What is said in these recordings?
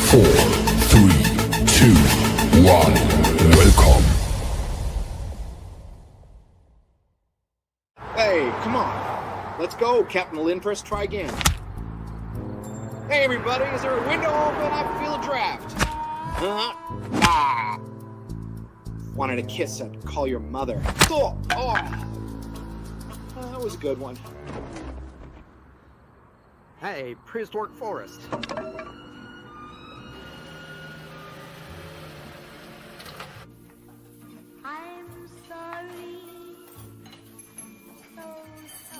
4, 3, 2, 1. Welcome. Hey, come on. Let's go, Captain Lilineth. Try again. Hey, everybody, is there a window open? I feel a draft. Wanted a kiss and call your mother. That was a good one. Hey, prehistoric forest. I'm sorry.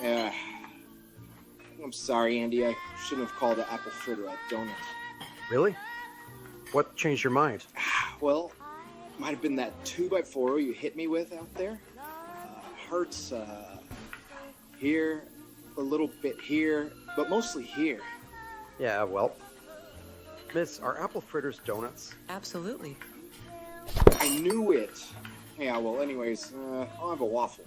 Yeah. I'm sorry, Andy. I shouldn't have called the apple fritter a donut. Really? What changed your mind? Well, might have been that 2x4 you hit me with out there. Hurts here, a little bit here, but mostly here. Yeah, well, Miss, are apple fritters donuts? Absolutely. I knew it. Yeah, well, anyways, I'll have a waffle.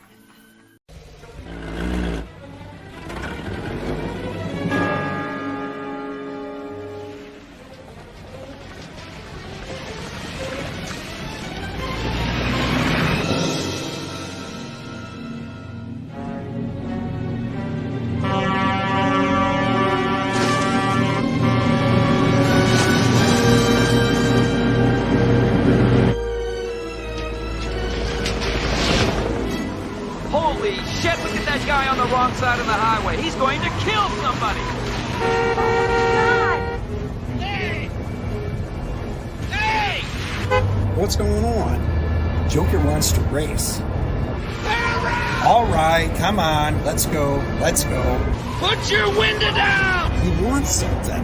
Holy shit, look at that guy on the wrong side of the highway. He's going to kill somebody. Hey! Hey! What's going on? Joker wants to race. All right, come on, let's go. Put your window down! He wants something.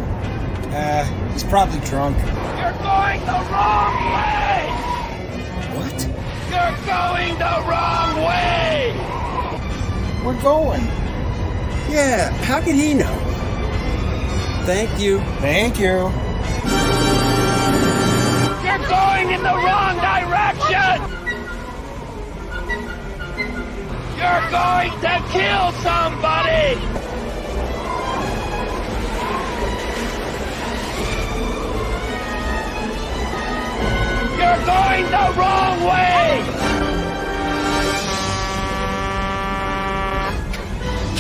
He's probably drunk. You're going the wrong way! What? You're going the wrong way! We're going. Yeah, how can he know? Thank you. You're going in the wrong direction! You're going to kill somebody! You're going the wrong way!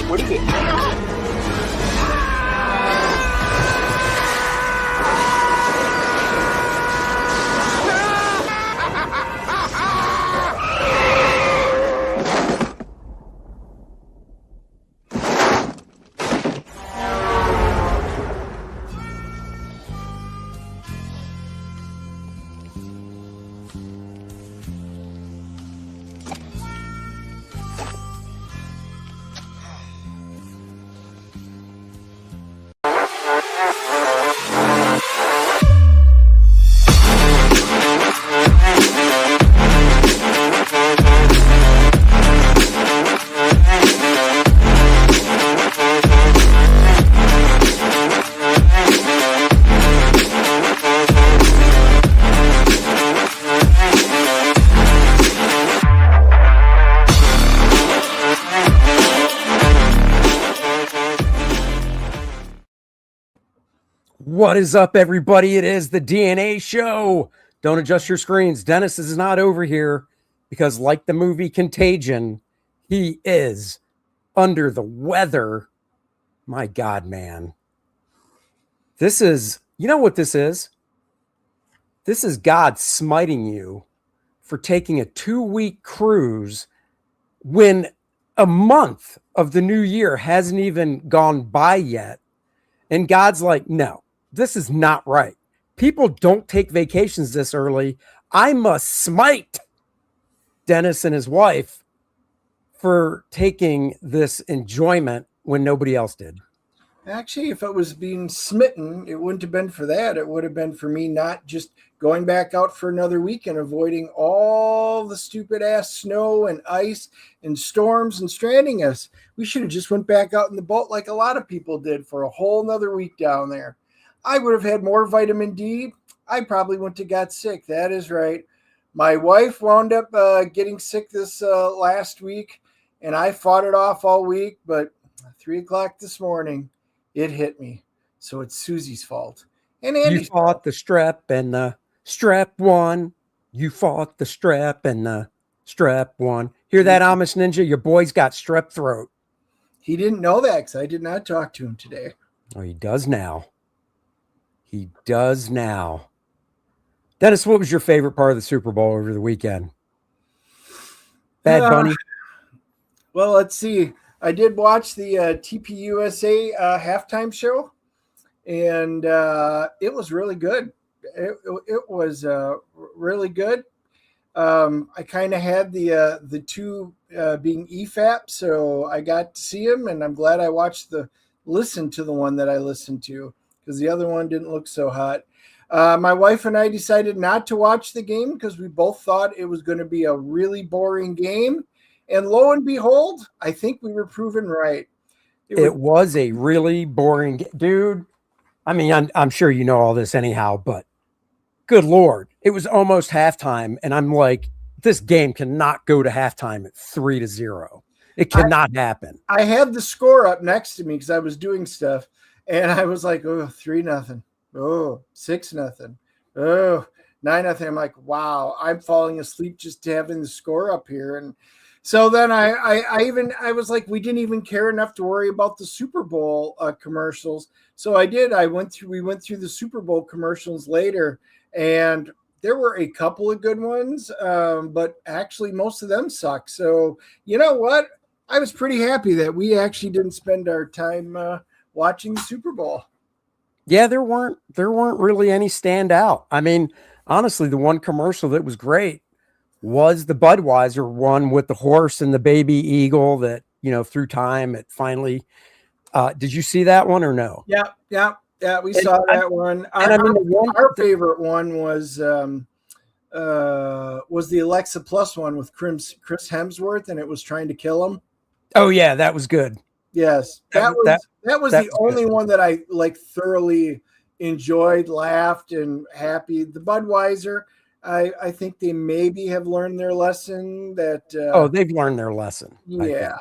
What is it? What is up, everybody? It is the DNA show. Don't adjust your screens. Dennis is not over here because, like the movie Contagion, he is under the weather. My God, man. This is, you know what this is? This is God smiting you for taking a 2-week cruise when a month of the new year hasn't even gone by yet. And God's like, no. This is not right. People don't take vacations this early. I must smite Dennis and his wife for taking this enjoyment when nobody else did. Actually, if it was being smitten, it wouldn't have been for that. It would have been for me not just going back out for another week and avoiding all the stupid ass snow and ice and storms and stranding us. We should have just went back out in the boat like a lot of people did for a whole nother week down there. I would have had more vitamin D. I probably wouldn't have got sick. That is right. My wife wound up getting sick this last week, and I fought it off all week. But 3 o'clock this morning, it hit me. So it's Susie's fault. And You Andy. fought the strep and the strep won. You fought the strep and the strep won. Hear that, Amish Ninja? Your boy's got strep throat. He didn't know that because I did not talk to him today. Oh, he does now. He does now. Dennis, what was your favorite part of the Super Bowl over the weekend? Bad Bunny? Well, let's see. I did watch the TPUSA halftime show, and it was really good. It was really good. I kind of had the two being EFAP, so I got to see them, and I'm glad I listened to the one that I listened to because the other one didn't look so hot. My wife and I decided not to watch the game because we both thought it was going to be a really boring game. And lo and behold, I think we were proven right. It was a really boring dude. I mean, I'm sure you know all this anyhow, but good Lord, it was almost halftime. And I'm like, this game cannot go to halftime at 3-0. It cannot happen. I had the score up next to me because I was doing stuff. And I was like, oh, 3-0. Oh, 6-0. Oh, 9-0. I'm like, wow, I'm falling asleep just having the score up here. And so then I was like, we didn't even care enough to worry about the Super Bowl commercials. So we went through the Super Bowl commercials later, and there were a couple of good ones, but actually most of them suck. So you know what? I was pretty happy that we actually didn't spend our time watching the Super Bowl. Yeah, there weren't really any standout. I mean, honestly, the one commercial that was great was the Budweiser one with the horse and the baby eagle that, through time it finally did you see that one or no? Yeah, we saw that one. Our favorite one was the Alexa Plus one with Chris Hemsworth, and it was trying to kill him. Oh yeah, that was good. Yes, that was the only one that I thoroughly enjoyed, laughed, and happy. The Budweiser, I think they maybe have learned their lesson. They've learned their lesson. Yeah.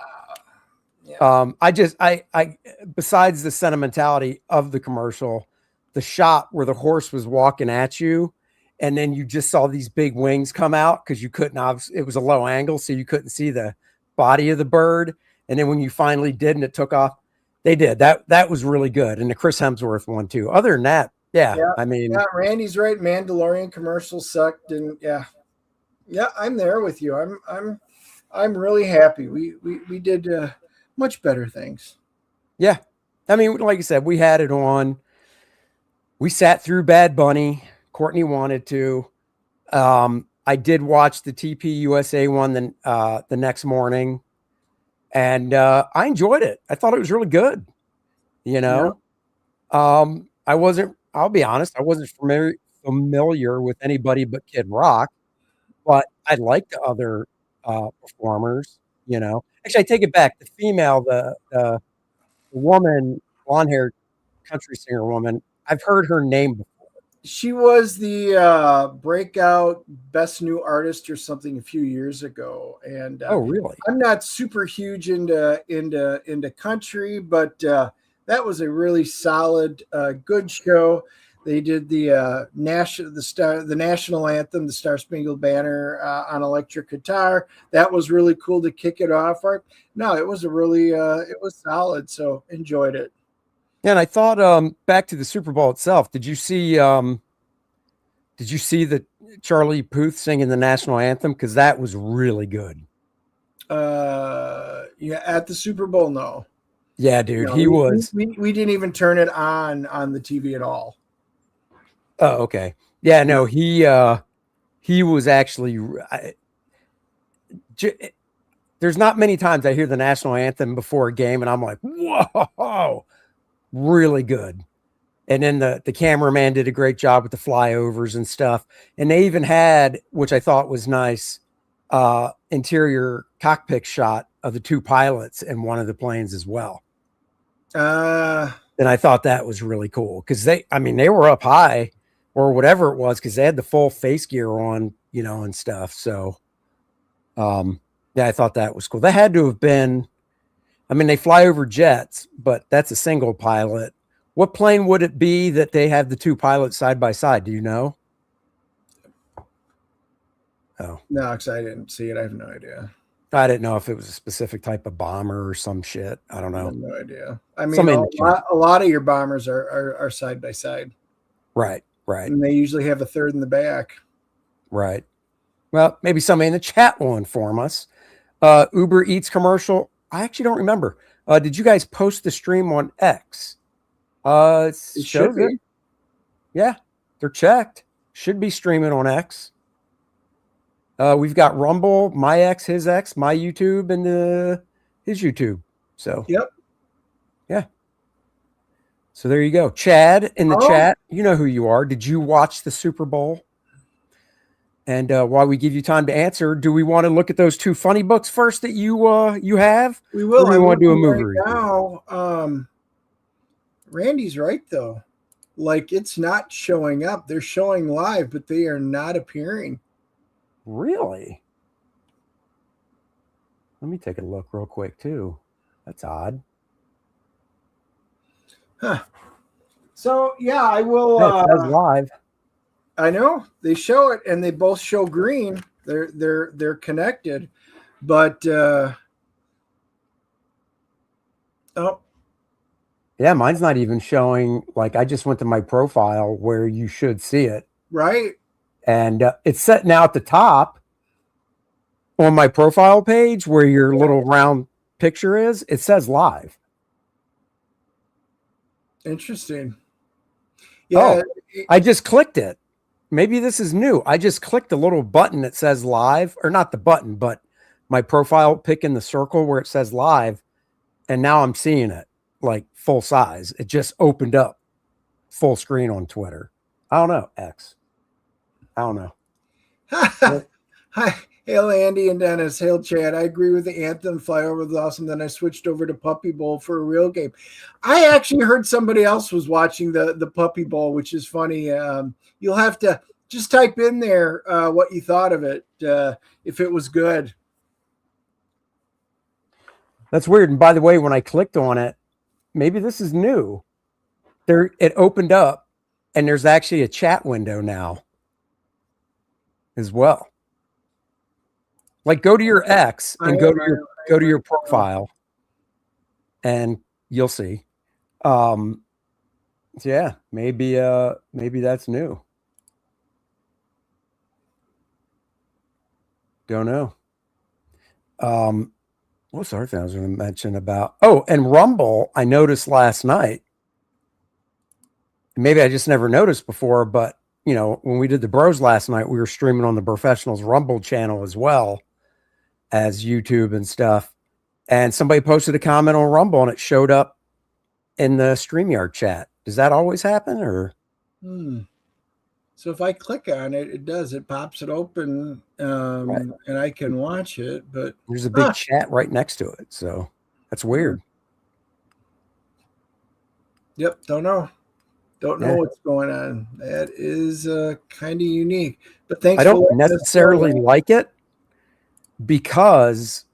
I besides the sentimentality of the commercial, the shot where the horse was walking at you, and then you just saw these big wings come out because you couldn't. It was a low angle, so you couldn't see the body of the bird. And then when you finally did and it took off, they did that was really good. And the Chris Hemsworth one too. Other than that, I mean, Randy's right. Mandalorian commercial sucked, and I'm there with you. I'm really happy. We did much better things. Yeah, I mean, like I said, we had it on. We sat through Bad Bunny. Courtney wanted to. I did watch the TPUSA one the next morning. And I enjoyed it. I thought it was really good. I'll be honest, I wasn't familiar with anybody but Kid Rock, but I liked the other performers, Actually, I take it back. The female, the woman, blonde-haired country singer woman, I've heard her name before. She was the breakout best new artist or something a few years ago. And oh, really? I'm not super huge into country, but that was a really solid, good show. They did the national anthem, the Star Spangled Banner on electric guitar. That was really cool to kick it off. No, it was it was solid. So enjoyed it. And I thought, back to the Super Bowl itself, did you see the Charlie Puth singing the national anthem? Because that was really good. At the Super Bowl, no. Yeah, dude, he was. We didn't even turn it on the TV at all. Oh, okay. Yeah, no, he was actually. There's not many times I hear the national anthem before a game, and I'm like, whoa. Really good. And then the cameraman did a great job with the flyovers and stuff. And they even had, which I thought was nice, interior cockpit shot of the two pilots in one of the planes as well. And I thought that was really cool because they were up high or whatever it was because they had the full face gear on, and stuff. So, I thought that was cool. They had to have been. I mean, they fly over jets, but that's a single pilot, What plane would it be that they have the two pilots side by side? Do you know? Oh, No, because I didn't see it. I have no idea. I didn't know if it was a specific type of bomber or some shit. I don't I know. have no idea. I mean, Somebody in a the chat. lot of your bombers are side by side, Right. and they usually have a third in the back. Right. Well, maybe somebody in the chat will inform us. Uber Eats commercial. I actually don't remember. Did you guys post the stream on X? It shows should be. it. Yeah, they're checked. Should be streaming on X. We've got Rumble, my X, his X, my YouTube, and his YouTube. So Yep. yeah. So there you go. Chad in the chat, you know who you are. Did you watch the Super Bowl? And while we give you time to answer, do we want to look at those two funny books first that you have? We will. Or do we want to do a movie review? Now, Randy's right though. Like it's not showing up. They're showing live, but they are not appearing. Really? Let me take a look real quick too. That's odd. Huh. So yeah, I will. Yeah, it says live. I know they show it, and they both show green. They're connected, but oh, Yeah, mine's not even showing. Like I just went to my profile where you should see it, right. and it's set now at the top on my profile page where your little round picture is. It says live. Interesting. Yeah, I just clicked it. Maybe this is new. I just clicked the little button that says live, or not the button, but my profile pic in the circle where it says live. And now I'm seeing it like full size. It just opened up full screen on Twitter. I don't know. X. I don't know. Hi. Hail Andy and Dennis. Hail Chad. I agree with the Anthem. Flyover was awesome. Then I switched over to Puppy Bowl for a real game. I actually heard somebody else was watching the Puppy Bowl, which is funny. You'll have to just type in there what you thought of it, if it was good. That's weird. And by the way, when I clicked on it, maybe this is new. It opened up, and there's actually a chat window now as well. Like go to your X and go to your profile, and you'll see. So yeah, maybe that's new. Don't know. What's the other thing I was going to mention about? Oh, and Rumble, I noticed last night. Maybe I just never noticed before, but you know, when we did the Bros last night, we were streaming on the Professionals Rumble channel as well as YouTube and stuff. And somebody posted a comment on Rumble and it showed up in the StreamYard chat. Does that always happen or? So if I click on it, it does. It pops it open, and I can watch it. But there's a big chat right next to it, so that's weird. Yep, don't know what's going on. That is kind of unique. But thanks. I don't necessarily like it because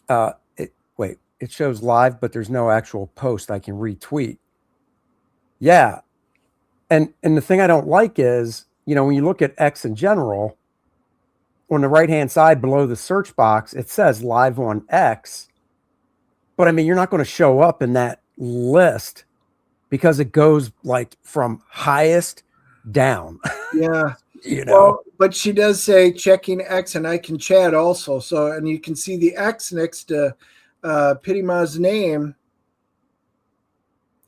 it shows live, but there's no actual post I can retweet. Yeah. And the thing I don't like is, you know, when you look at X in general, on the right-hand side below the search box, it says live on X. But I mean, you're not going to show up in that list because it goes like from highest down. Yeah. You know, well, but she does say checking X, and I can chat also. So, and you can see the X next to Pityma's name.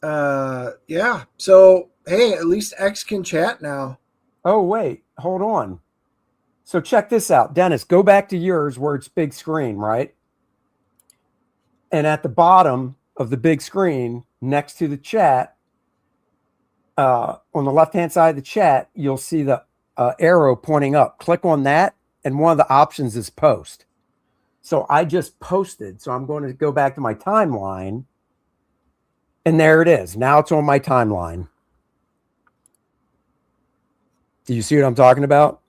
Yeah. So, hey, at least X can chat now. Oh, wait, hold on. So check this out. Dennis, go back to yours where it's big screen, right? And at the bottom of the big screen next to the chat, on the left-hand side of the chat, you'll see the arrow pointing up. Click on that, and one of the options is post. So I just posted. So I'm going to go back to my timeline, and there it is. Now it's on my timeline. Do you see what I'm talking about?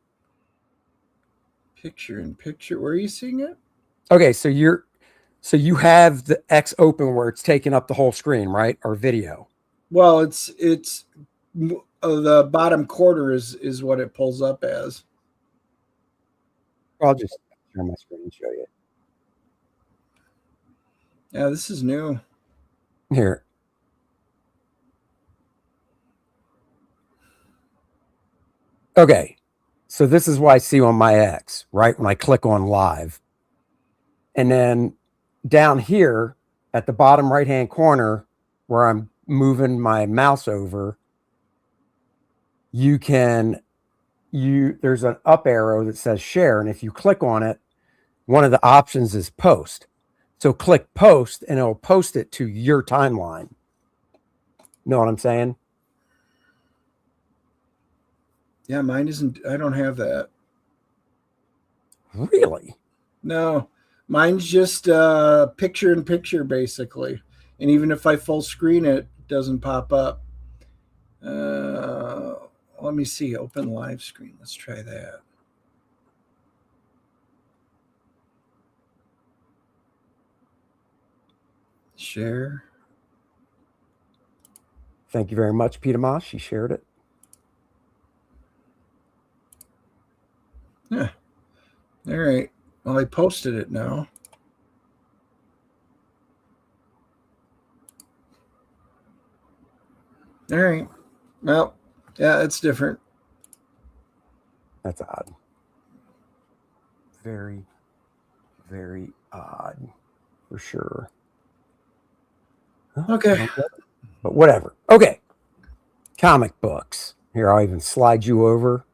Picture in picture. Where are you seeing it? Okay, so you have the X open where it's taking up the whole screen, right? Or video. Well, it's the bottom quarter is what it pulls up as. I'll just share my screen and show you. Yeah, this is new. Here. Okay. So this is what I see on my X, right? When I click on live. And then down here at the bottom right-hand corner where I'm moving my mouse over, there's an up arrow that says share. And if you click on it, one of the options is post. So click post and it'll post it to your timeline. Know what I'm saying? Yeah, mine isn't. I don't have that. Really? No, mine's just picture in picture basically. And even if I full screen it, it doesn't pop up. Let me see. Open live screen. Let's try that. Share. Thank you very much, Peter Moss. She shared it. Yeah. All right. Well, I posted it now. All right. Well, yeah, it's different. That's odd. Very, very odd, for sure. Okay. But whatever. Okay. Comic books. Here, I'll even slide you over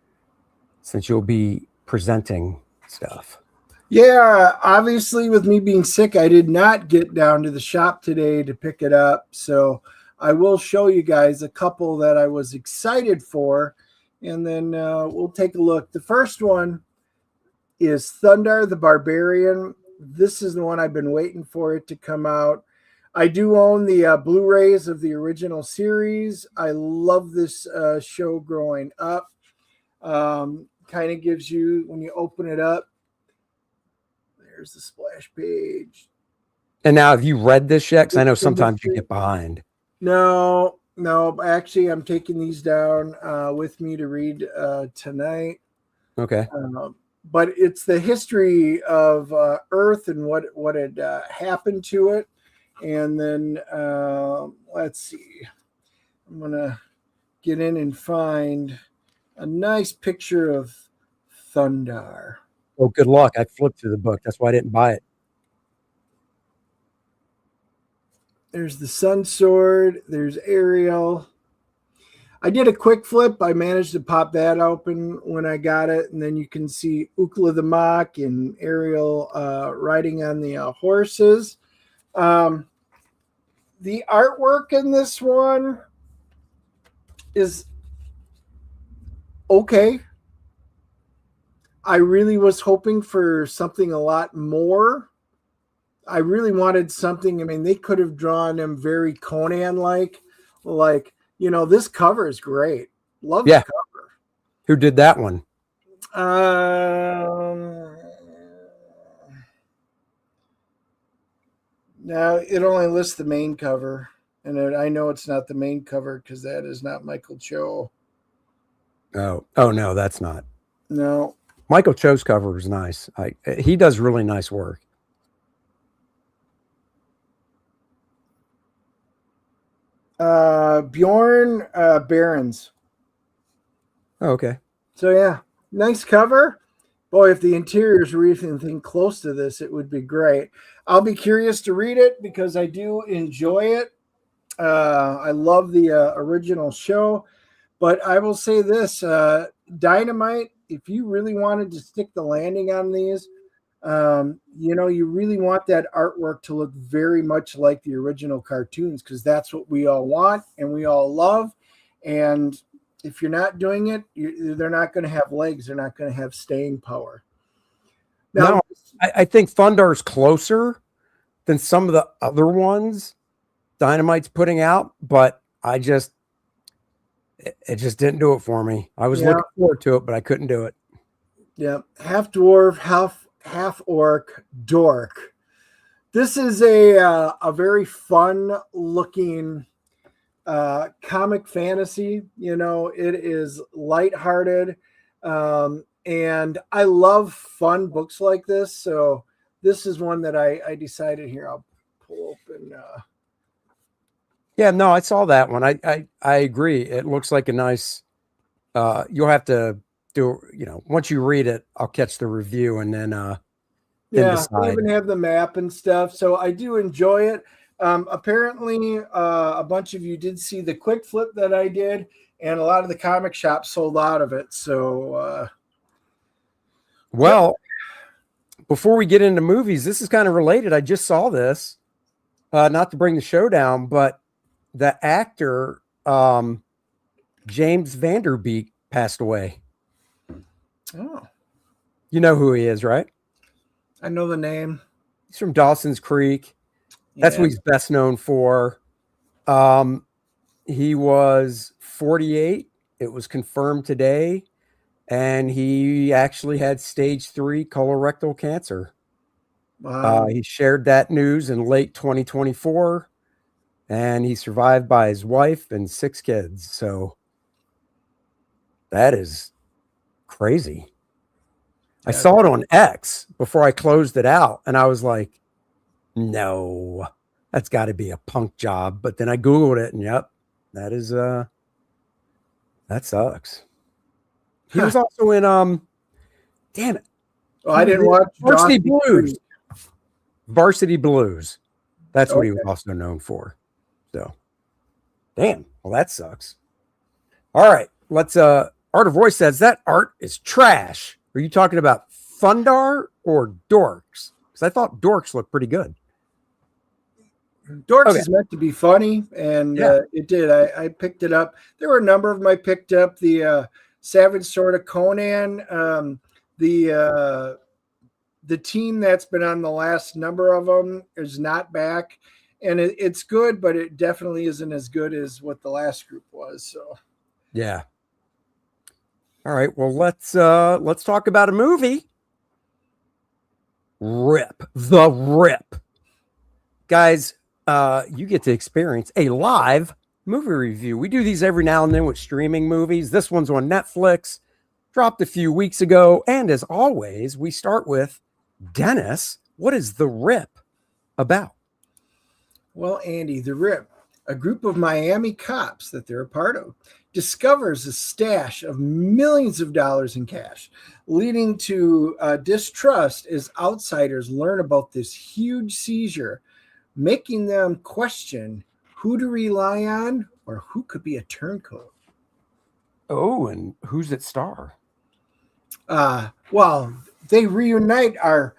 since you'll be presenting stuff. Yeah, obviously with me being sick, I did not get down to the shop today to pick it up. So I will show you guys a couple that I was excited for, and then we'll take a look. The first one is Thundar the Barbarian. This is the one I've been waiting for it to come out. I do own the Blu-rays of the original series. I love this show growing up. Kind of gives you, when you open it up, there's the splash page. And now, have you read this yet? Because I know sometimes you get behind. No. Actually, I'm taking these down with me to read tonight. Okay. But it's the history of Earth and what had happened to it. And then let's see. I'm going to get in and find a nice picture of Thundar. Oh, good luck. I flipped through the book. That's why I didn't buy it. There's the Sun Sword. There's Ariel. I did a quick flip. I managed to pop that open when I got it. And then you can see Ukla the Mock and Ariel riding on the horses. The artwork in this one is okay. I really was hoping for something a lot more. I really wanted something. I mean, they could have drawn him very Conan-like. Like, you know, this cover is great. Love the cover. Who did that one? Now, it only lists the main cover. And I know it's not the main cover because that is not Michael Cho. Oh, no, that's not. No. Michael Cho's cover is nice. He does really nice work. Bjorn Barons. Oh, okay. So yeah, nice cover. Boy, if the interiors were anything close to this, it would be great. I'll be curious to read it because I do enjoy it. I love the original show, but I will say this: Dynamite. If you really wanted to stick the landing on these, you really want that artwork to look very much like the original cartoons because that's what we all want and we all love. And if you're not doing it, they're not going to have legs. They're not going to have staying power. Now, no, I think Thundar's closer than some of the other ones Dynamite's putting out, but it just didn't do it for me. I was looking forward to it, but I couldn't do it. Yeah, half dwarf, half orc, dork. This is a very fun looking comic fantasy. You know, it is lighthearted. And I love fun books like this. So this is one that I decided here. I'll pull open. Yeah, no, I saw that one. I agree. It looks like a nice, you'll have to do, once you read it, I'll catch the review and then Yeah, they even have the map and stuff. So I do enjoy it. Apparently, a bunch of you did see the quick flip that I did, and a lot of the comic shops sold out of it. So, well, before we get into movies, this is kind of related. I just saw this, not to bring the show down, but the actor James Vanderbeek passed away. oh, You know who he is, right? I know the name. He's from Dawson's Creek. That's Yeah. what he's best known for. He was 48. It was confirmed today. And he actually had stage 3 colorectal cancer. Wow. He shared that news in late 2024. And he survived by his wife and 6 kids. So that is crazy. I saw it on X before I closed it out. And I was like, no, that's got to be a punk job. But then I Googled it and yep, that is, that sucks. He was also in, damn it. Oh, I didn't watch Varsity Dawson's Blues. Creek. Varsity Blues. That's what he was Okay. also known for. So, damn. Well, that sucks. All right. Let's, Art of Roy says that art is trash. Are you talking about Thundar or Dorks? Because I thought Dorks looked pretty good. Dorks Okay. is meant to be funny, and Yeah. it did. I picked it up. There were a number of them I picked up. The Savage Sword of Conan, the team that's been on the last number of them is not back, and it's good, but it definitely isn't as good as what the last group was. So Yeah. All right. Well, let's talk about a movie. Rip. The Rip. Guys, you get to experience a live movie review. We do these every now and then with streaming movies. This one's on Netflix, dropped a few weeks ago. And as always, we start with Dennis. What is The Rip about? well, Andy, the Rip, a group of Miami cops that they're a part of, discovers a stash of millions of dollars in cash, leading to distrust as outsiders learn about this huge seizure, making them question who to rely on or who could be a turncoat. Oh, and who's it star? Well, they reunite our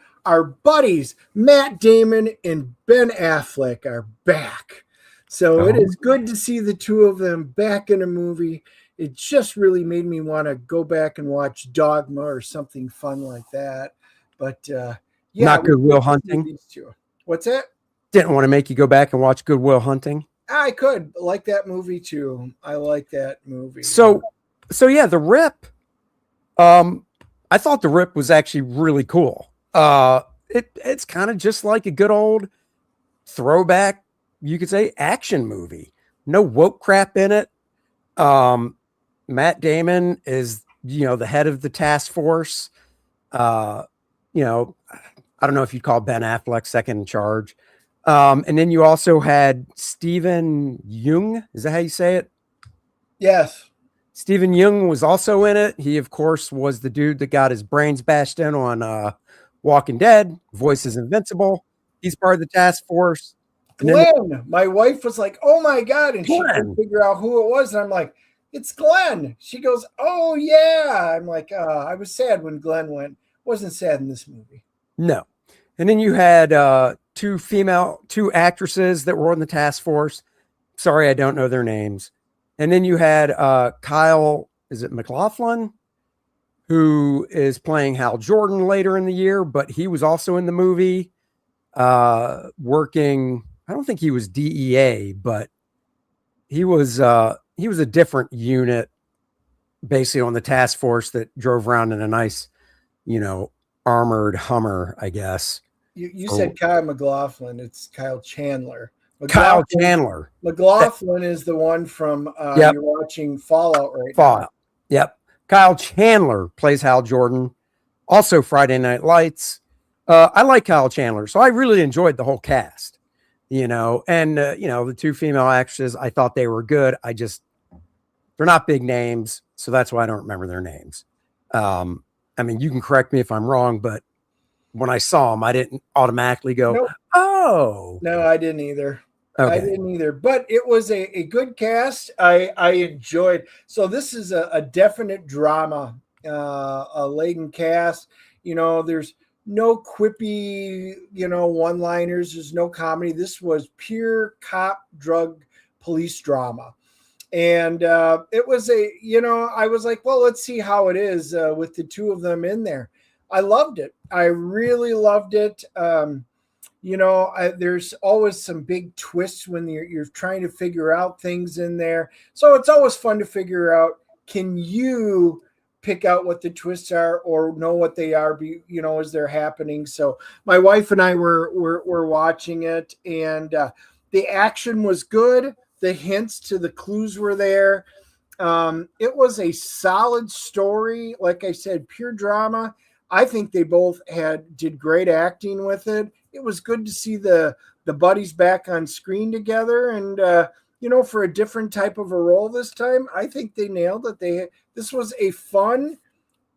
buddies, Matt Damon and Ben Affleck are back. So it is good to see the two of them back in a movie. It just really made me want to go back and watch Dogma or something fun like that. But yeah, Not Good Will to see Hunting? these two. What's that? Didn't want to make you go back and watch Good Will Hunting. I could like that movie too. I like that movie. So yeah, The Rip. I thought The Rip was actually really cool. It's kind of just like a good old throwback, you could say, action movie. No woke crap in it. Matt Damon is, the head of the task force. I don't know if you'd call Ben Affleck second in charge. And then you also had Stephen Yeun. Is that how you say it? yes. Stephen Yeun was also in it. He, of course, was the dude that got his brains bashed in on Walking Dead. Voice is invincible. He's part of the task force. And then- Glenn, my wife was like, "Oh my god!" and she Glenn. couldn't figure out who it was, and I'm like, "It's Glenn." She goes, "Oh yeah." I'm like, I was sad when Glenn went. Wasn't sad in this movie. No. And then you had two actresses that were on the task force. Sorry, I don't know their names. And then you had Kyle, is it McLaughlin, who is playing Hal Jordan later in the year, but he was also in the movie working. I don't think he was DEA, but he was a different unit basically on the task force that drove around in a nice, armored Hummer, I guess. You said Kyle McLaughlin. It's Kyle Chandler. Kyle Chandler. McLaughlin is the one from Yep. you're watching Fallout right now. Fallout. Yep. Kyle Chandler plays Hal Jordan. Also Friday Night Lights. I like Kyle Chandler, so I really enjoyed the whole cast, and the two female actresses, I thought they were good. They're not big names, so that's why I don't remember their names. I mean, you can correct me if I'm wrong, but when I saw them, I didn't automatically go, Nope. oh. No, I didn't either. Okay. I didn't either, but it was a good cast. I enjoyed. So this is a definite drama, a laden cast. There's no quippy, one-liners. There's no comedy. This was pure cop, drug, police drama. And it was I was like, well, let's see how it is with the two of them in there. I loved it. I really loved it. There's always some big twists when you're trying to figure out things in there. So it's always fun to figure out, can you pick out what the twists are or know what they are, as they're happening. So my wife and I were watching it, and the action was good. The hints to the clues were there. It was a solid story. Like I said, pure drama. I think they both did great acting with it. It was good to see the buddies back on screen together, and for a different type of a role this time. I think they nailed it. This was a fun,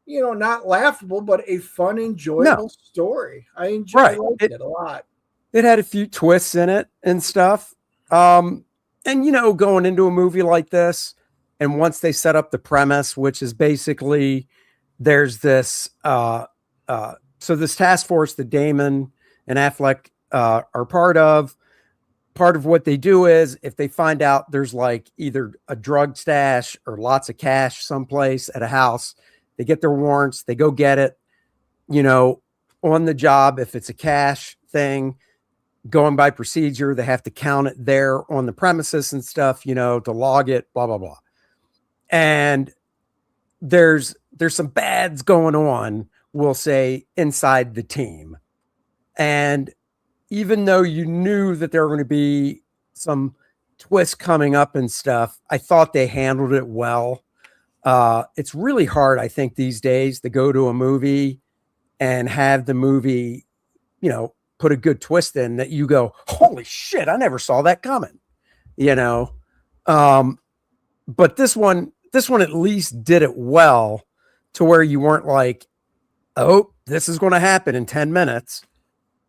not laughable, but a fun, enjoyable story. I liked it a lot. It had a few twists in it and stuff. And going into a movie like this, and once they set up the premise, which is basically there's this so this task force that Damon and Affleck are part of what they do is, if they find out there's like either a drug stash or lots of cash someplace at a house, they get their warrants, they go get it, on the job. If it's a cash thing, going by procedure, they have to count it there on the premises and stuff, to log it, blah, blah, blah. And there's some bads going on, we'll say, inside the team. And even though you knew that there were going to be some twists coming up and stuff, I thought they handled it well. It's really hard, I think, these days to go to a movie and have the movie, put a good twist in that you go, holy shit, I never saw that coming, but this one at least did it well, to where you weren't like, oh, this is going to happen in 10 minutes.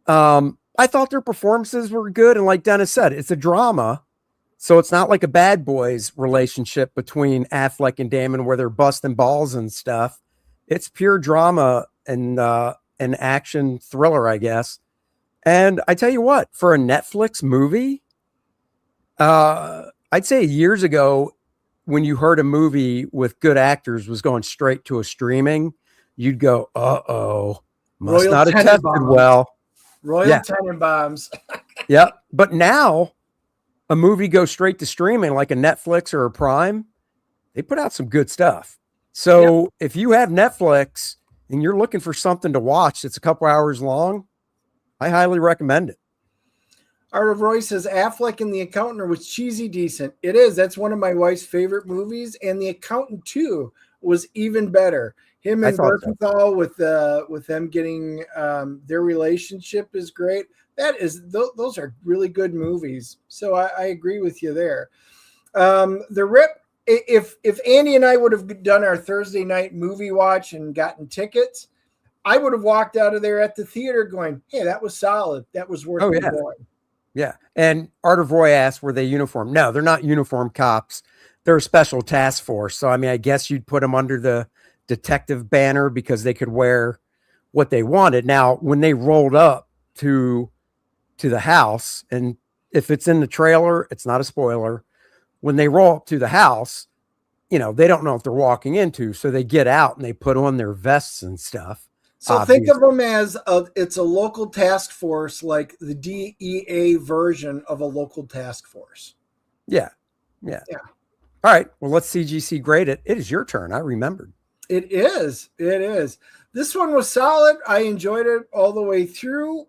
I thought their performances were good. And like Dennis said, it's a drama. So it's not like a Bad Boys relationship between Affleck and Damon where they're busting balls and stuff. It's pure drama and an action thriller, I guess. And I tell you what, for a Netflix movie, I'd say years ago, when you heard a movie with good actors was going straight to a streaming, you'd go, uh-oh, must Royal not have tested well. Royal Tenenbaums. Yeah. But now a movie goes straight to streaming, like a Netflix or a Prime. They put out some good stuff. So if you have Netflix and you're looking for something to watch that's a couple hours long, I highly recommend it. Art of Roy says Affleck and The Accountant was cheesy decent. It is. That's one of my wife's favorite movies. And The Accountant 2 was even better. Him and Berkenthal with them getting their relationship is great. Those are really good movies. So I agree with you there. The Rip, if Andy and I would have done our Thursday night movie watch and gotten tickets, I would have walked out of there at the theater going, hey, that was solid. That was worth it going. Yeah. And Art of Roy asked, were they uniform? No, they're not uniform cops. They're a special task force. So, I mean, I guess you'd put them under the detective banner because they could wear what they wanted. Now, when they rolled up to the house, and if it's in the trailer, it's not a spoiler. When they roll up to the house, they don't know what they're walking into. So they get out and they put on their vests and stuff. So think of them as it's a local task force, like the DEA version of a local task force. Yeah. All right. Well, let's CGC grade it. It is your turn. I remembered. It is. This one was solid. I enjoyed it all the way through.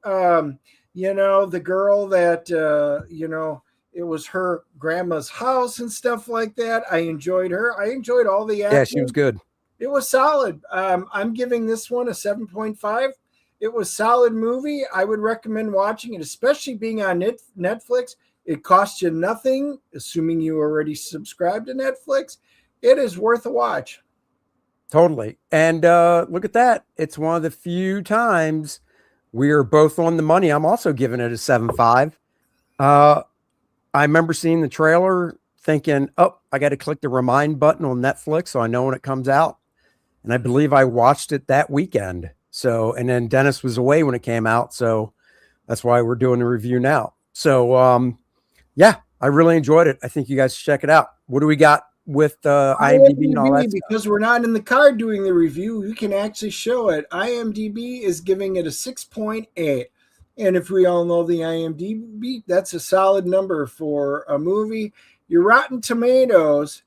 the girl that, it was her grandma's house and stuff like that. I enjoyed her. I enjoyed all the acting. Yeah, she was good. It was solid. I'm giving this one a 7.5. It was a solid movie. I would recommend watching it, especially being on Netflix. It costs you nothing, assuming you already subscribe to Netflix. It is worth a watch. Totally. And look at that. It's one of the few times we are both on the money. I'm also giving it a 7.5. I remember seeing the trailer thinking, oh, I got to click the remind button on Netflix so I know when it comes out. And I believe I watched it that weekend. So, and then Dennis was away when it came out. So that's why we're doing the review now. So, yeah, I really enjoyed it. I think you guys should check it out. What do we got with IMDb and all that stuff? Because we're not in the car doing the review, we can actually show it. IMDb is giving it a 6.8. And if we all know the IMDb, that's a solid number for a movie. Your Rotten Tomatoes,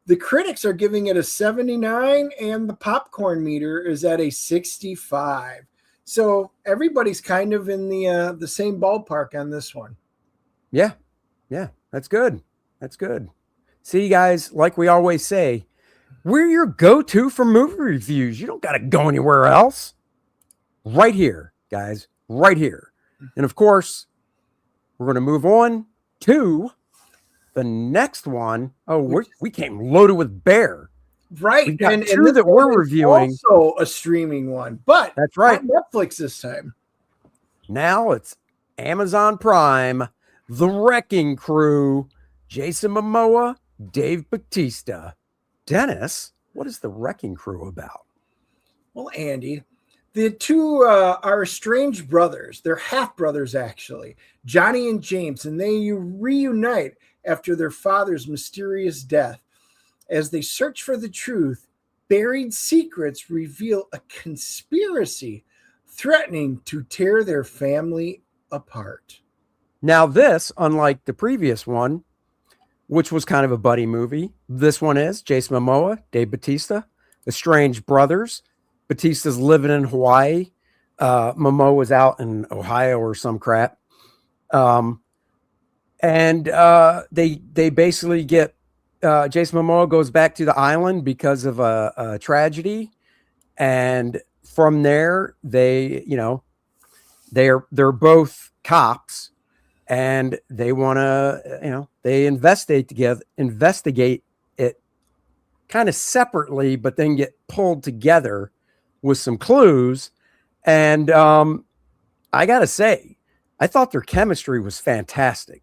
the critics are giving it a 79 and the popcorn meter is at a 65. So everybody's kind of in the same ballpark on this one. Yeah. Yeah. That's good. That's good. See, guys, like we always say, we're your go-to for movie reviews. You don't got to go anywhere else. Right here, guys. Right here. And of course, we're going to move on to the next one. Oh, we came loaded with Bear. Right. We got two that we're reviewing. Also a streaming one, but that's right. Not Netflix this time. Now it's Amazon Prime, The Wrecking Crew, Jason Momoa, Dave Bautista. Dennis, what is The Wrecking Crew about? Well, Andy, the two are estranged brothers. They're half brothers, actually, Johnny and James, and they reunite after their father's mysterious death. As they search for the truth, buried secrets reveal a conspiracy threatening to tear their family apart. Now, this, unlike the previous one, which was kind of a buddy movie, this one is Jason Momoa, Dave Bautista, estranged brothers. Bautista's living in Hawaii. Momoa was out in Ohio or some crap. And they basically get Jason Momoa goes back to the island because of a tragedy, and from there they, they're both cops, and they want to, they investigate it kind of separately, but then get pulled together with some clues. And I gotta say, I thought their chemistry was fantastic.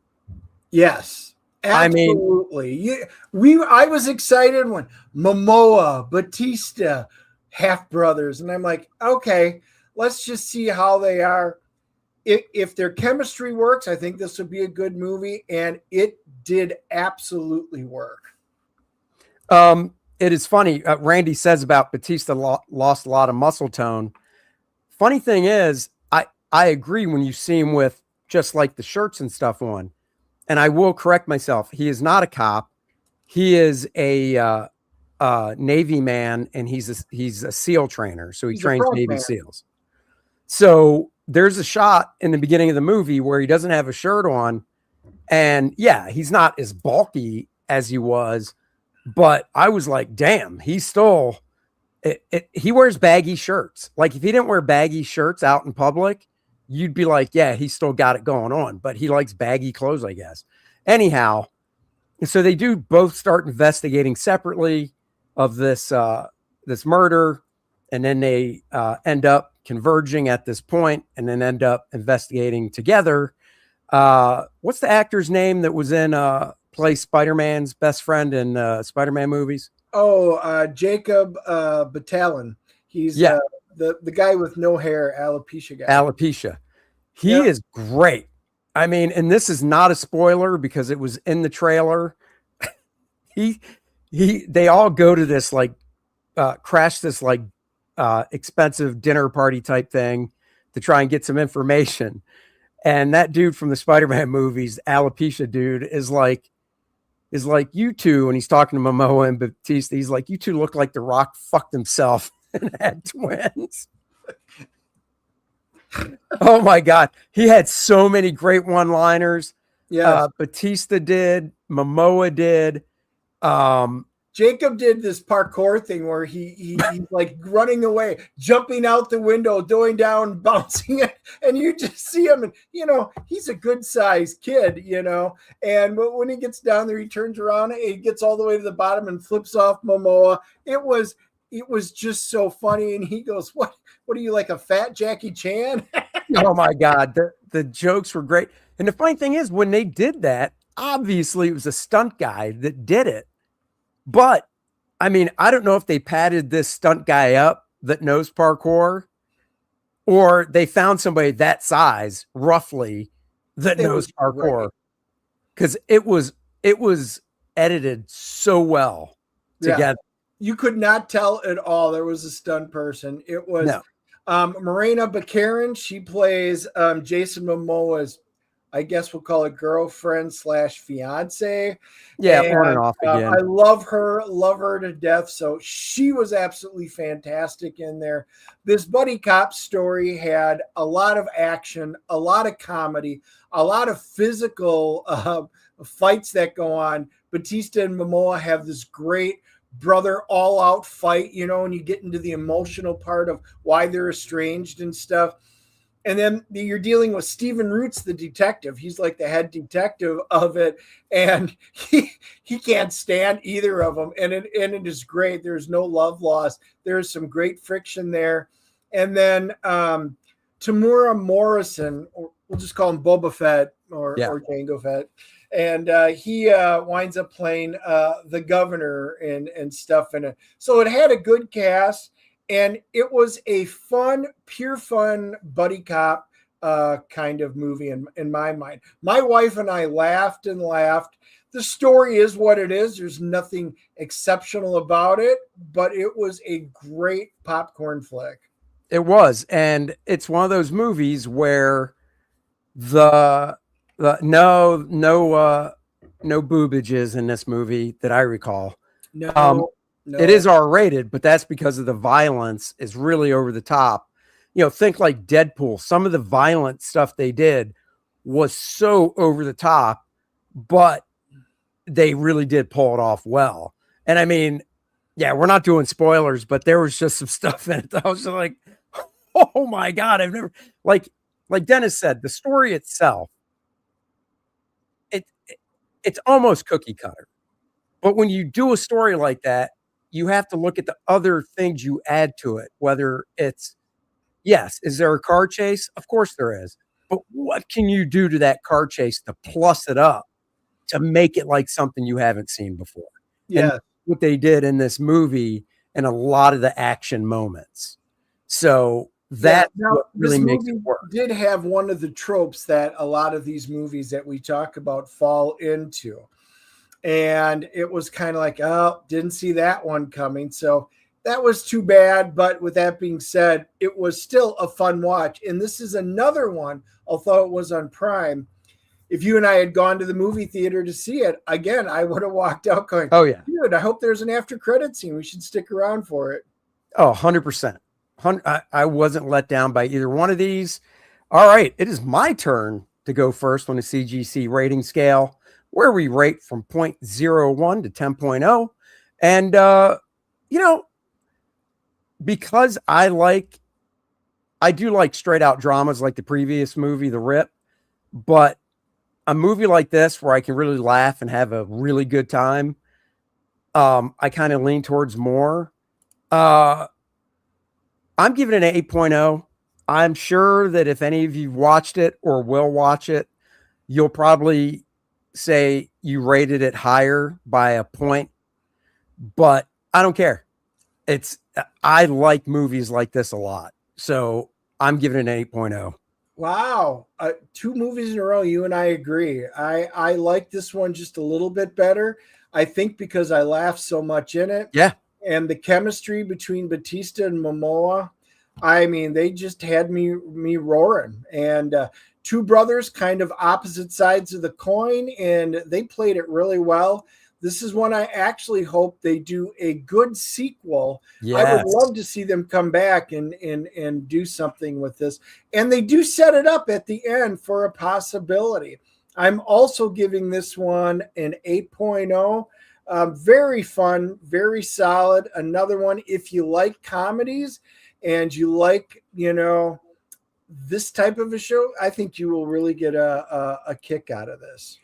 Yes, absolutely. I was excited when Momoa, Bautista, half brothers, and I'm like, okay, let's just see how they are. If their chemistry works, I think this would be a good movie, and it did absolutely work. It is funny. Randy says about Bautista lost a lot of muscle tone. Funny thing is, I agree when you see him with just like the shirts and stuff on. And I will correct myself. He is not a cop. He is a Navy man, and he's a SEAL trainer. So he's trains Navy SEALs. So there's a shot in the beginning of the movie where he doesn't have a shirt on. And yeah, he's not as bulky as he was. But I was like, damn, he's still, he wears baggy shirts. Like if he didn't wear baggy shirts out in public, you'd be like, yeah, he's still got it going on, but he likes baggy clothes, I guess. Anyhow, so they do both start investigating separately of this murder, and then they end up converging at this point, and then end up investigating together. What's the actor's name that was in play Spider-Man's best friend in Spider-Man movies? Oh, Jacob Batalon. He's the guy with no hair, alopecia guy. Alopecia. He is great. I mean, and this is not a spoiler because it was in the trailer. They all go to this crash this expensive dinner party type thing to try and get some information. And that dude from the Spider-Man movies, alopecia dude, is like you two, and he's talking to Momoa and Bautista. He's like, you two look like The Rock fucked himself and had twins. Oh my God. He had so many great one-liners. Yes. Batista did, Momoa did. Jacob did this parkour thing where he's like running away, jumping out the window, going down, bouncing it, and you just see him, and he's a good sized kid, and when he gets down there, he turns around, and he gets all the way to the bottom and flips off Momoa. It was just so funny, and he goes, what are you, like a fat Jackie Chan? Oh my God. The jokes were great. And the funny thing is, when they did that, obviously it was a stunt guy that did it. But I mean, I don't know if they padded this stunt guy up that knows parkour, or they found somebody that size roughly that knows parkour, because it was edited so well together. You could not tell at all there was a stunt person. It was Morena Baccarin. She plays Jason Momoa's, I guess we'll call it girlfriend / fiance. Yeah, on and off again. I love her to death. So she was absolutely fantastic in there. This buddy cop story had a lot of action, a lot of comedy, a lot of physical fights that go on. Batista and Momoa have this great brother all out fight, and you get into the emotional part of why they're estranged and stuff. And then you're dealing with Stephen Roots, the detective. He's like the head detective of it, and he can't stand either of them. And it is great. There's no love lost. There's some great friction there. And then Tamura Morrison, or we'll just call him Boba Fett or Jango Fett, and he winds up playing the governor and stuff in it. So it had a good cast. And it was a pure fun buddy cop kind of movie in my mind. My wife and I laughed and laughed. The story is what it is. There's nothing exceptional about it, but it was a great popcorn flick. It was. And it's one of those movies where no boobages in this movie that I recall. No. It is R-rated, but that's because of the violence is really over the top. Think like Deadpool. Some of the violent stuff they did was so over the top, but they really did pull it off well. And I mean, we're not doing spoilers, but there was just some stuff in it that I was just like, oh my God, I've never, like Dennis said, the story itself, it's almost cookie cutter. But when you do a story like that, you have to look at the other things you add to it, whether it's, is there a car chase? Of course there is. But what can you do to that car chase to plus it up to make it like something you haven't seen before? Yeah. And what they did in this movie and a lot of the action moments. So that really makes it work. Did have one of the tropes that a lot of these movies that we talk about fall into. And it was kind of like, didn't see that one coming. So that was too bad. But with that being said, it was still a fun watch. And this is another one, although it was on Prime. If you and I had gone to the movie theater to see it, again, I would have walked out going, oh, yeah, dude, I hope there's an after credit scene. We should stick around for it. Oh, 100%. I wasn't let down by either one of these. All right. It is my turn to go first on the CGC rating scale, where we rate from 0.01 to 10.0. And, because I do like straight out dramas like the previous movie, The Rip, but a movie like this where I can really laugh and have a really good time, I kind of lean towards more. I'm giving it an 8.0. I'm sure that if any of you watched it or will watch it, you'll probably say you rated it higher by a point, but I don't care. I like movies like this a lot. So I'm giving it an 8.0. Wow. 2 movies in a row. You and I agree. I like this one just a little bit better. I think because I laughed so much in it. Yeah. And the chemistry between Batista and Momoa, I mean, they just had me roaring. And 2 brothers, kind of opposite sides of the coin, and they played it really well. This is one I actually hope they do a good sequel. I would Yes. love to see them come back and do something with this. And they do set it up at the end for a possibility. I'm also giving this one an 8.0. Very fun, very solid. Another one, if you like comedies and you like, this type of a show, I think you will really get a kick out of this.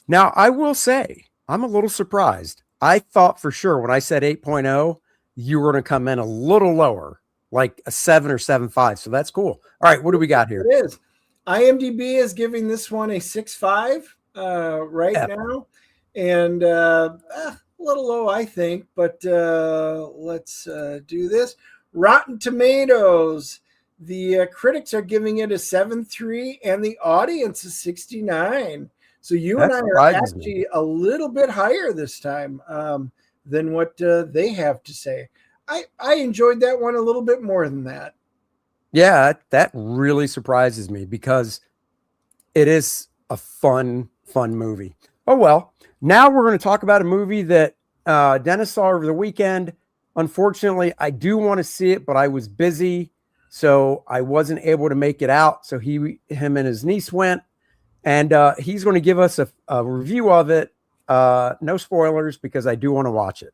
Now, I will say, I'm a little surprised. I thought for sure when I said 8.0, you were going to come in a little lower, like a 7 or 7.5. So that's cool. All right, what do we got here? It is. IMDb is giving this one a 6.5 right now. And a little low, I think. But let's do this. Rotten Tomatoes. The critics are giving it a 7.3 and the audience is 69. So you and I are actually a little bit higher this time than what they have to say. I enjoyed that one a little bit more than that. Yeah, that really surprises me because it is a fun movie. Oh, well, now we're going to talk about a movie that Dennis saw over the weekend. Unfortunately, I do want to see it, but I was busy, so I wasn't able to make it out. So him and his niece went. And he's going to give us a review of it. No spoilers because I do want to watch it.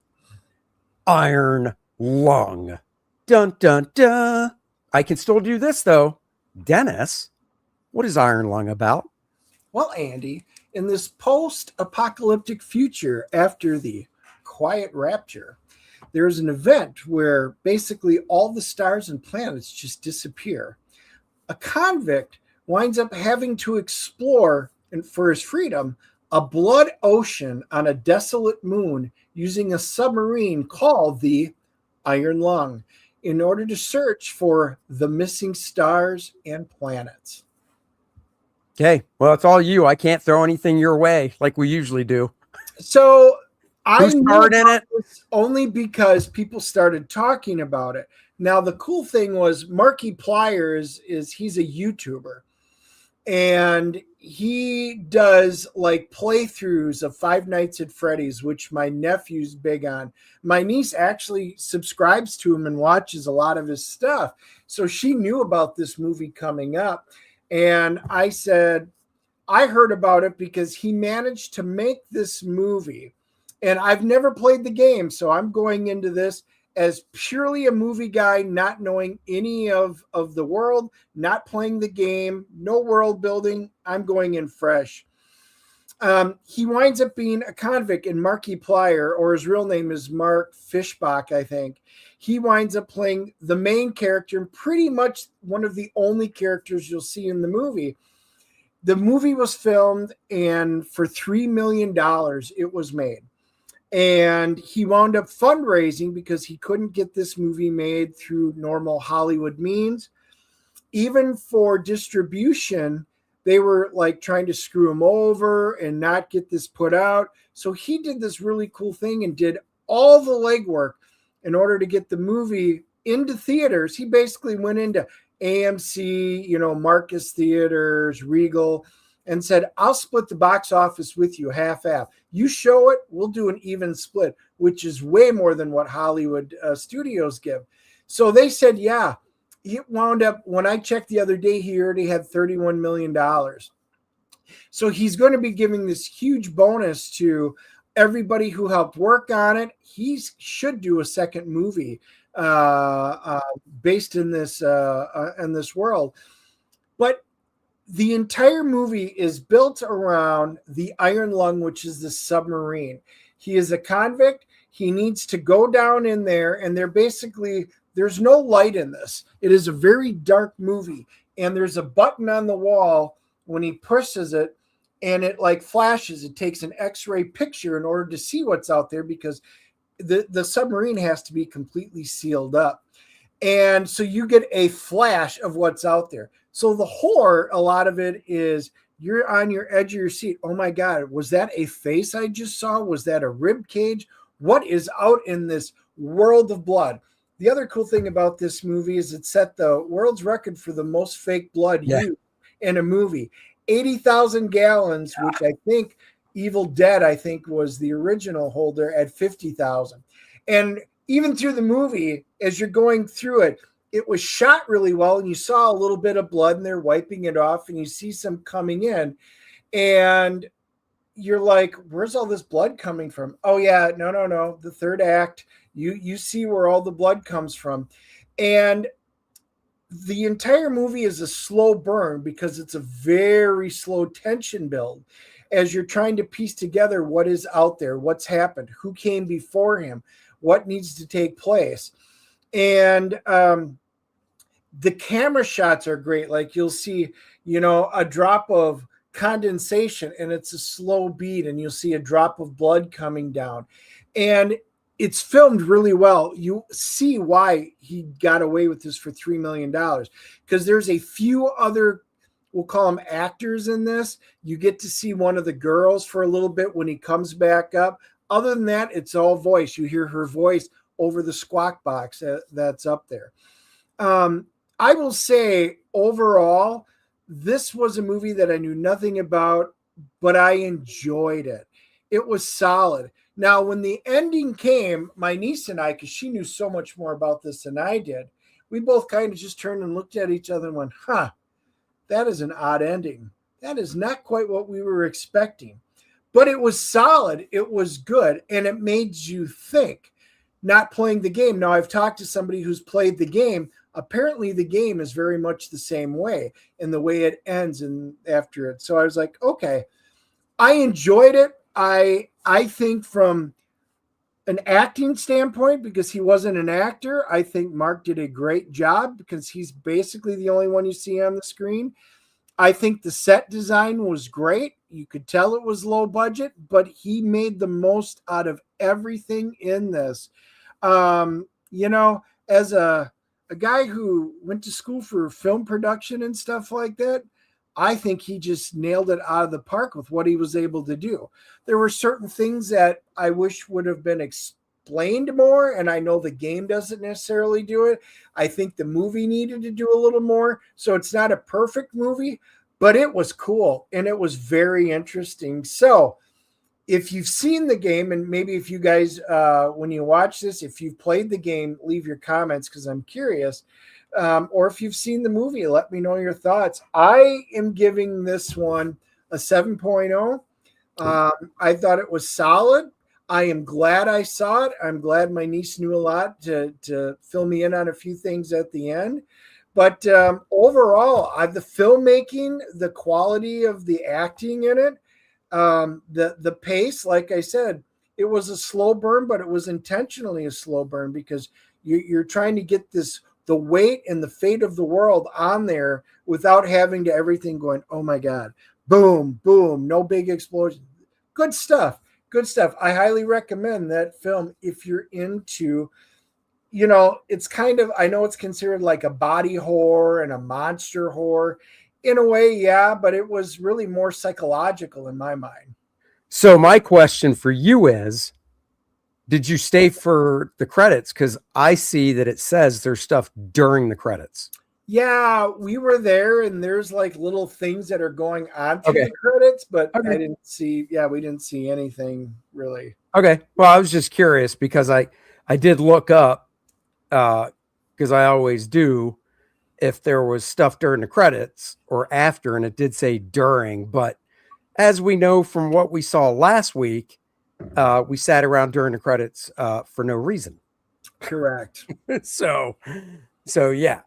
Iron Lung. Dun, dun, dun. I can still do this, though. Dennis, what is Iron Lung about? Well, Andy, in this post-apocalyptic future after the Quiet Rapture, there's an event where basically all the stars and planets just disappear. A convict winds up having to explore, and for his freedom, a blood ocean on a desolate moon using a submarine called the Iron Lung in order to search for the missing stars and planets. Okay, well, it's all you. I can't throw anything your way like we usually do. So I Who starred in it? Only because people started talking about it. Now, the cool thing was Markiplier he's a YouTuber. And he does like playthroughs of Five Nights at Freddy's, which my nephew's big on. My niece actually subscribes to him and watches a lot of his stuff. So she knew about this movie coming up. And I said, I heard about it because he managed to make this movie. And I've never played the game. So I'm going into this as purely a movie guy, not knowing any of the world, not playing the game, no world building. I'm going in fresh. He winds up being a convict in Markiplier, or his real name is Mark Fishbach, I think. He winds up playing the main character and pretty much one of the only characters you'll see in the movie. The movie was filmed, and for $3 million, it was made. And he wound up fundraising because he couldn't get this movie made through normal Hollywood means. Even for distribution, they were like trying to screw him over and not get this put out. So he did this really cool thing and did all the legwork in order to get the movie into theaters. He basically went into AMC, Marcus Theaters, Regal, and said, I'll split the box office with you half-half. You show it, we'll do an even split, which is way more than what Hollywood studios give. So they said, yeah. He wound up, when I checked the other day, he already had $31 million. So he's going to be giving this huge bonus to everybody who helped work on it. He should do a second movie based in this world. But the entire movie is built around the Iron Lung, which is the submarine. He is a convict. He needs to go down in there, and there's no light in this. It is a very dark movie, and there's a button on the wall when he pushes it, and it like flashes. It takes an X-ray picture in order to see what's out there because the submarine has to be completely sealed up. And so you get a flash of what's out there. So the horror, a lot of it is you're on your edge of your seat. Oh my God, was that a face I just saw? Was that a rib cage? What is out in this world of blood? The other cool thing about this movie is it set the world's record for the most fake blood used in a movie. 80,000 gallons, which I think Evil Dead, I think, was the original holder at 50,000. And even through the movie, as you're going through it, it was shot really well, and you saw a little bit of blood, and they're wiping it off, and you see some coming in, and you're like, where's all this blood coming from? Oh yeah, no. The third act, you see where all the blood comes from. And the entire movie is a slow burn because it's a very slow tension build as you're trying to piece together what is out there, what's happened, who came before him, what needs to take place. And the camera shots are great. Like you'll see, a drop of condensation and it's a slow beat, and you'll see a drop of blood coming down. And it's filmed really well. You see why he got away with this for $3 million, because there's a few other, we'll call them actors in this. You get to see one of the girls for a little bit when he comes back up. Other than that, it's all voice. You hear her voice over the squawk box that's up there. I will say overall, this was a movie that I knew nothing about, but I enjoyed it. It was solid. Now, when the ending came, my niece and I, because she knew so much more about this than I did, we both kind of just turned and looked at each other and went, that is an odd ending. That is not quite what we were expecting. But it was solid. It was good. And it made you think, not playing the game. Now, I've talked to somebody who's played the game. Apparently, the game is very much the same way in the way it ends and after it. So I was like, okay, I enjoyed it. I think from an acting standpoint, because he wasn't an actor, I think Mark did a great job because he's basically the only one you see on the screen. I think the set design was great. You could tell it was low budget, but he made the most out of everything in this. As a guy who went to school for film production and stuff like that, I think he just nailed it out of the park with what he was able to do. There were certain things that I wish would have been explained more, and I know the game doesn't necessarily do it. I think the movie needed to do a little more, so it's not a perfect movie, but it was cool, and it was very interesting. So if you've seen the game, and maybe if you guys, when you watch this, if you've played the game, leave your comments because I'm curious. Or if you've seen the movie, let me know your thoughts. I am giving this one a 7.0. I thought it was solid. I am glad I saw it. I'm glad my niece knew a lot to fill me in on a few things at the end. But overall, the filmmaking, the quality of the acting in it, the pace, like I said, it was a slow burn, but it was intentionally a slow burn because you're trying to get the weight and the fate of the world on there without having to everything going, oh my God, boom, boom, no big explosion. Good stuff. I highly recommend that film if you're into, it's kind of, I know it's considered like a body horror and a monster horror. In a way, yeah, but it was really more psychological in my mind. So my question for you is, did you stay for the credits? Because I see that it says there's stuff during the credits. Yeah, we were there, and there's like little things that are going on through the credits, but I didn't see. Yeah, we didn't see anything really. Okay, well, I was just curious because I did look up because I always do if there was stuff during the credits or after, and it did say during. But as we know from what we saw last week, we sat around during the credits for no reason. Correct. So yeah.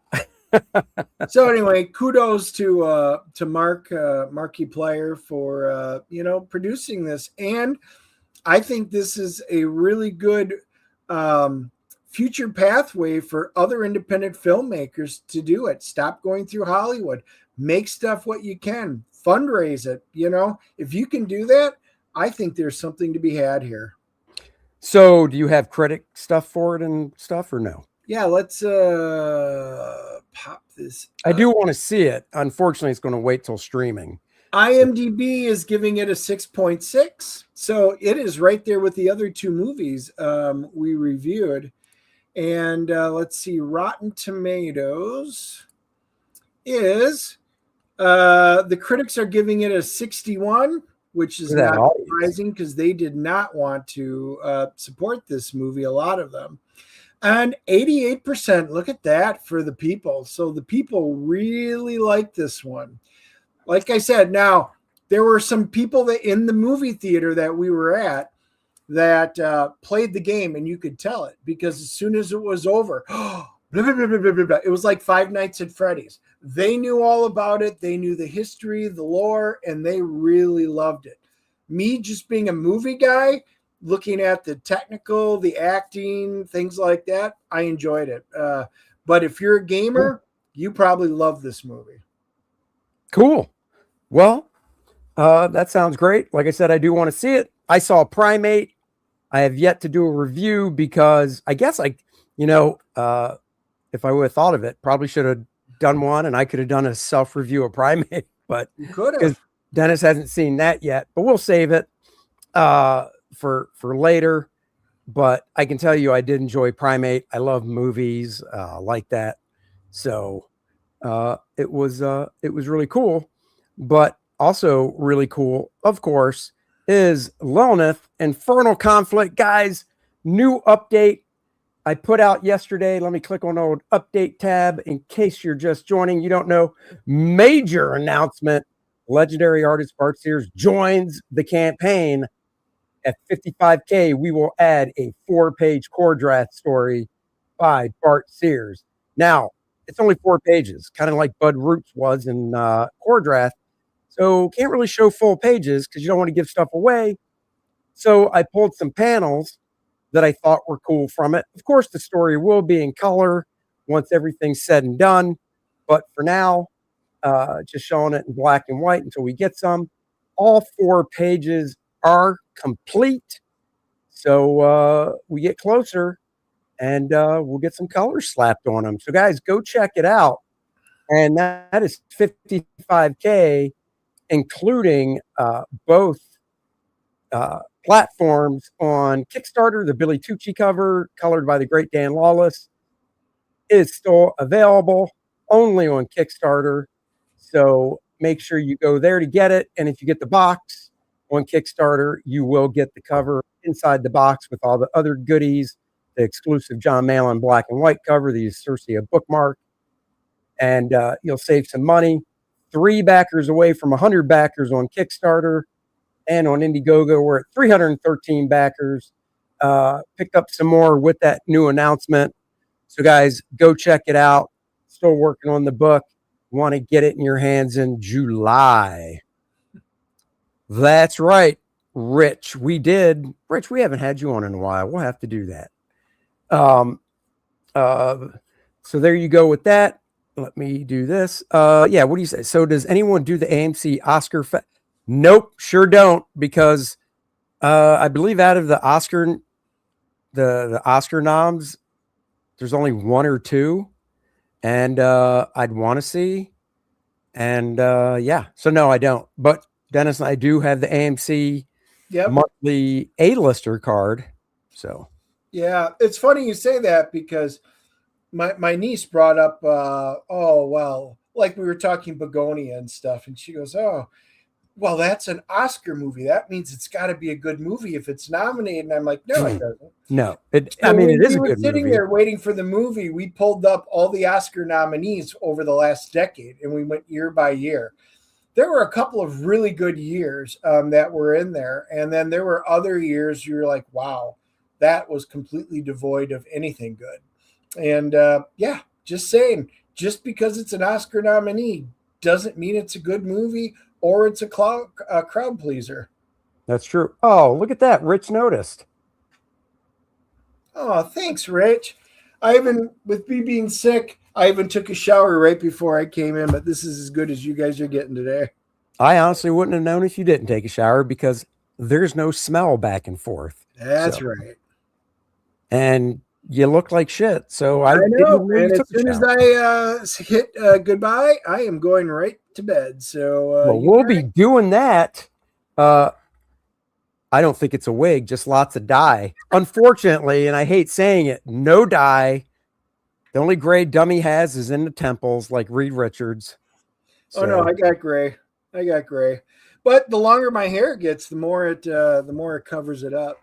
So anyway, kudos to Mark Markiplier for producing this, and I think this is a really good future pathway for other independent filmmakers to do it. Stop going through Hollywood. Make stuff what you can. Fundraise it. If you can do that, I think there's something to be had here. So do you have critic stuff for it and stuff or no? Yeah, let's pop this up. I do want to see it. Unfortunately, it's going to wait till streaming. IMDb is giving it a 6.6. So it is right there with the other two movies we reviewed. And let's see, Rotten Tomatoes is, the critics are giving it a 61, which is Look at that not audience. surprising because they did not want to support this movie, a lot of them. And 88%, look at that for the people. So the people really like this one. Like I said, now there were some people that in the movie theater that we were at that played the game, and you could tell it because as soon as it was over, blah, blah, blah, blah, blah, blah, it was like Five Nights at Freddy's. They knew all about it. They knew the history, the lore, and they really loved it. Me just being a movie guy, looking at the technical, the acting, things like that, I enjoyed it. But if you're a gamer, you probably love this movie. Cool. Well, that sounds great. Like I said, I do want to see it. I saw Primate. I have yet to do a review because I guess if I would have thought of it, probably should have done one, and I could have done a self-review of Primate, but You could have. Dennis hasn't seen that yet, but we'll save it for later. But I can tell you I did enjoy Primate. I love movies like that. So it was really cool. But also really cool, of course, is Lilineth Infernal Conflict. Guys, new update I put out yesterday. Let me click on the old update tab in case you're just joining. You don't know. Major announcement. Legendary artist Bart Sears joins the campaign. At 55K, we will add a 4-page core draft story by Bart Sears. Now, it's only 4 pages, kind of like Bud Roots was in core draft. So can't really show full pages because you don't want to give stuff away. So I pulled some panels that I thought were cool from it. Of course, the story will be in color once everything's said and done. But for now, just showing it in black and white until we get some. All 4 pages are complete. So we get closer and we'll get some colors slapped on them. So guys, go check it out. And that is 55K, including both platforms on Kickstarter. The Billy Tucci cover, colored by the great Dan Lawless, is still available only on Kickstarter. So make sure you go there to get it. And if you get the box on Kickstarter, you will get the cover inside the box with all the other goodies, the exclusive John Malin black and white cover, the Circia bookmark, and you'll save some money. 3 backers away from 100 backers on Kickstarter, and on Indiegogo, we're at 313 backers. Picked up some more with that new announcement. So guys, go check it out. Still working on the book. Want to get it in your hands in July. That's right, Rich. Rich, we haven't had you on in a while. We'll have to do that. So there you go with that. Let me do this. Yeah, what do you say? So does anyone do the AMC Oscar? Nope, sure don't, because I believe out of the Oscar, the Oscar noms, there's only 1 or 2, and I'd want to see. And yeah, so no, I don't. But Dennis and I do have the AMC monthly A-lister card. So yeah, it's funny you say that because my niece brought up, like we were talking Begonia and stuff, and she goes, "Oh, well, that's an Oscar movie. That means it's got to be a good movie if it's nominated." And I'm like, "No, it doesn't." No, it is a good movie. Sitting there waiting for the movie, we pulled up all the Oscar nominees over the last decade, and we went year by year. There were a couple of really good years that were in there, and then there were other years you're like, "Wow, that was completely devoid of anything good." And yeah, just saying, just because it's an Oscar nominee doesn't mean it's a good movie or it's a crowd pleaser. That's true. Oh, look at that. Rich noticed. Oh, thanks, Rich. With me being sick, I even took a shower right before I came in, but this is as good as you guys are getting today. I honestly wouldn't have known if you didn't take a shower because there's no smell back and forth. That's right. And you look like shit. So I know. And as soon as I hit goodbye, I am going right to bed. So we'll be doing that. I don't think it's a wig, just lots of dye. Unfortunately, and I hate saying it, no dye. The only gray dummy has is in the temples, like Reed Richards. So. Oh no, I got gray. But the longer my hair gets, the more it covers it up.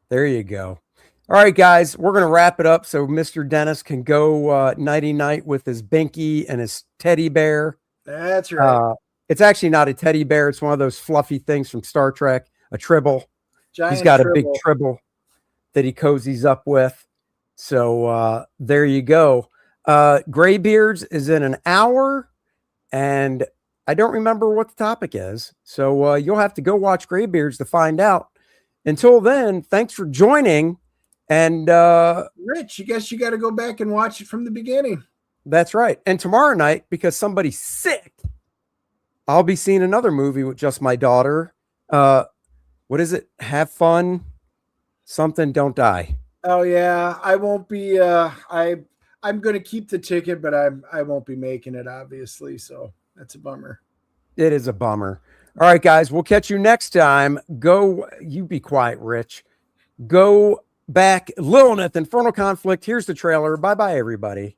There you go. All right, guys, we're going to wrap it up so Mr. Dennis can go nighty-night with his binky and his teddy bear. That's right. It's actually not a teddy bear. It's one of those fluffy things from Star Trek, a tribble. Giant He's got tribble. a big tribble that he cozies up with. So there you go. Graybeards is in an hour, and I don't remember what the topic is. So you'll have to go watch Graybeards to find out. Until then, thanks for joining. And Rich, you guess you got to go back and watch it from the beginning. That's right. And tomorrow night, because somebody's sick, I'll be seeing another movie with just my daughter. What is it? Have fun. Something, don't die. Oh yeah, I won't be. I'm going to keep the ticket, but I won't be making it, obviously. So that's a bummer. It is a bummer. All right, guys, we'll catch you next time. Go. You be quiet, Rich. Go back. Lilineth, Infernal Conflict. Here's the trailer. Bye bye, everybody.